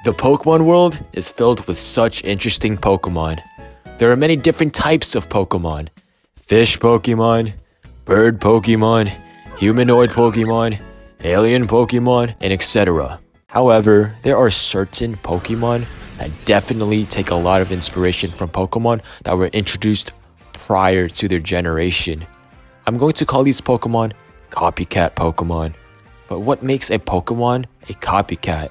The Pokemon world is filled with such interesting Pokemon. There are many different types of Pokemon. Fish Pokemon, bird Pokemon, humanoid Pokemon, alien Pokemon, and etc. However, there are certain Pokemon that definitely take a lot of inspiration from Pokemon that were introduced prior to their generation. I'm going to call these Pokemon copycat Pokemon. But what makes a Pokemon a copycat?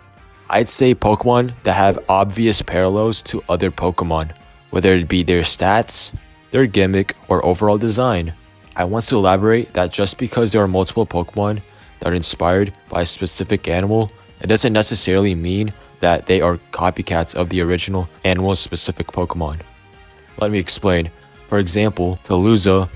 I'd say Pokemon that have obvious parallels to other Pokemon, whether it be their stats, their gimmick, or overall design. I want to elaborate that just because there are multiple Pokemon that are inspired by a specific animal, it doesn't necessarily mean that they are copycats of the original animal-specific Pokemon. Let me explain. For example, Veluza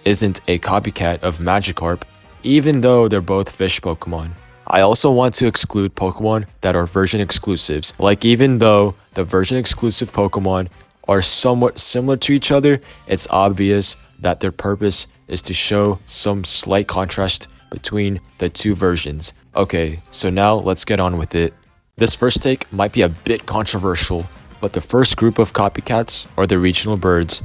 isn't a copycat of Magikarp, even though they're both fish Pokemon. I also want to exclude Pokemon that are version exclusives. Like, even though the version exclusive Pokemon are somewhat similar to each other, it's obvious that their purpose is to show some slight contrast between the two versions. Okay, so now let's get on with it. This first take might be a bit controversial, but the first group of copycats are the regional birds,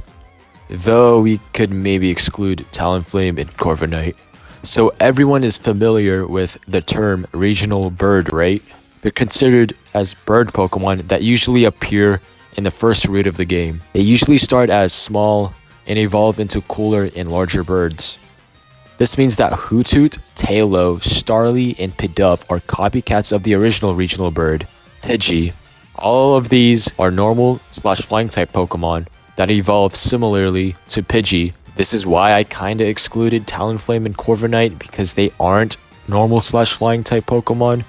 though we could maybe exclude Talonflame and Corviknight. So everyone is familiar with the term regional bird, right? They're considered as bird Pokemon that usually appear in the first route of the game. They usually start as small and evolve into cooler and larger birds. This means that Hoothoot, Tailo, Starly, and Pidove are copycats of the original regional bird, Pidgey. All of these are normal/flying type Pokemon that evolve similarly to Pidgey. This is why I kinda excluded Talonflame and Corviknight, because they aren't normal/flying type Pokemon,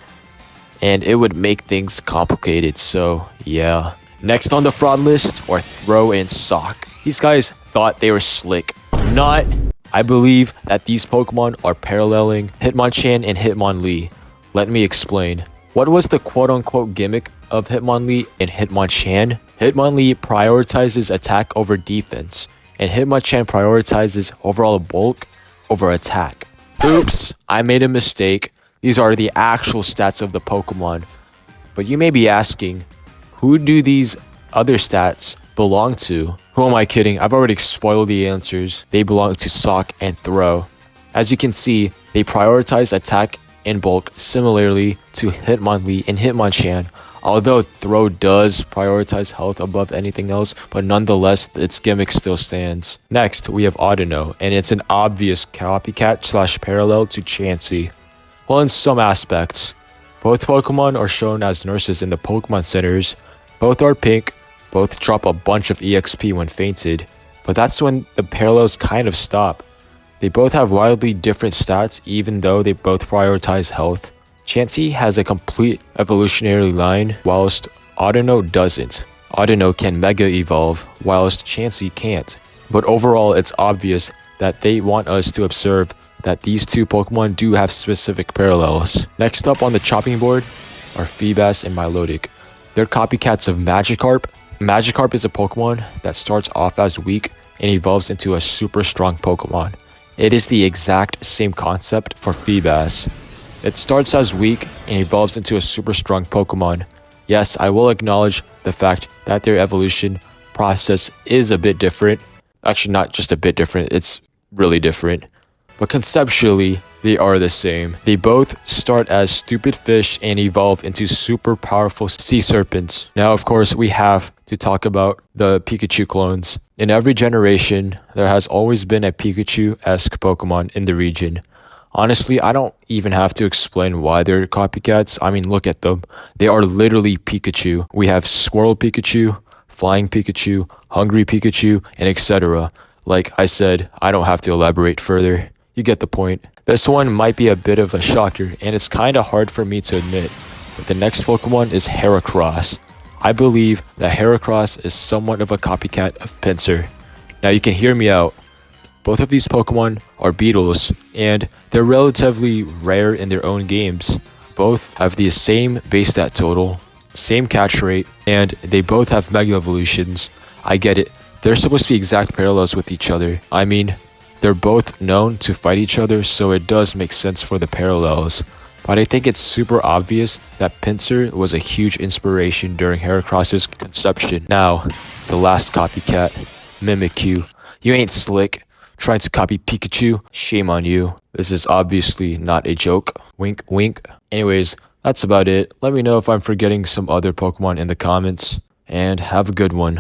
and it would make things complicated, so yeah. Next on the fraud list are Throw and Sock. These guys thought they were slick. Not. I believe that these Pokemon are paralleling Hitmonchan and Hitmonlee. Let me explain. What was the quote-unquote gimmick of Hitmonlee and Hitmonchan? Hitmonlee prioritizes attack over defense, and Hitmonchan prioritizes overall bulk over attack. Oops, I made a mistake. These are the actual stats of the Pokemon. But you may be asking, who do these other stats belong to? Who am I kidding? I've already spoiled the answers. They belong to Sock and Throw. As you can see, they prioritize attack and bulk similarly to Hitmonlee and Hitmonchan. Although Throw does prioritize health above anything else, but nonetheless, its gimmick still stands. Next, we have Audino, and it's an obvious copycat/parallel to Chansey. Well, in some aspects. Both Pokemon are shown as nurses in the Pokemon centers. Both are pink, both drop a bunch of EXP when fainted, but that's when the parallels kind of stop. They both have wildly different stats even though they both prioritize health. Chansey has a complete evolutionary line, whilst Audino doesn't. Audino can Mega Evolve, whilst Chansey can't. But overall, it's obvious that they want us to observe that these two Pokemon do have specific parallels. Next up on the chopping board are Feebas and Milotic. They're copycats of Magikarp. Magikarp is a Pokemon that starts off as weak and evolves into a super strong Pokemon. It is the exact same concept for Feebas. It starts as weak and evolves into a super strong Pokemon. Yes, I will acknowledge the fact that their evolution process is a bit different. Actually, not just a bit different, it's really different. But conceptually, they are the same. They both start as stupid fish and evolve into super powerful sea serpents. Now, of course, we have to talk about the Pikachu clones. In every generation, there has always been a Pikachu-esque Pokemon in the region. Honestly, I don't even have to explain why they're copycats. I mean, look at them. They are literally Pikachu. We have Squirrel Pikachu, Flying Pikachu, Hungry Pikachu, and etc. Like I said, I don't have to elaborate further. You get the point. This one might be a bit of a shocker, and it's kinda hard for me to admit, but the next Pokemon is Heracross. I believe that Heracross is somewhat of a copycat of Pinsir. Now you can hear me out. Both of these Pokemon are beetles, and they're relatively rare in their own games. Both have the same base stat total, same catch rate, and they both have Mega Evolutions. I get it. They're supposed to be exact parallels with each other. I mean, they're both known to fight each other, so it does make sense for the parallels. but I think it's super obvious that Pinsir was a huge inspiration during Heracross's conception. Now, the last copycat, Mimikyu. You ain't slick. Trying to copy Pikachu? Shame on you. This is obviously not a joke. Wink, wink. Anyways, that's about it. Let me know if I'm forgetting some other Pokemon in the comments, and have a good one.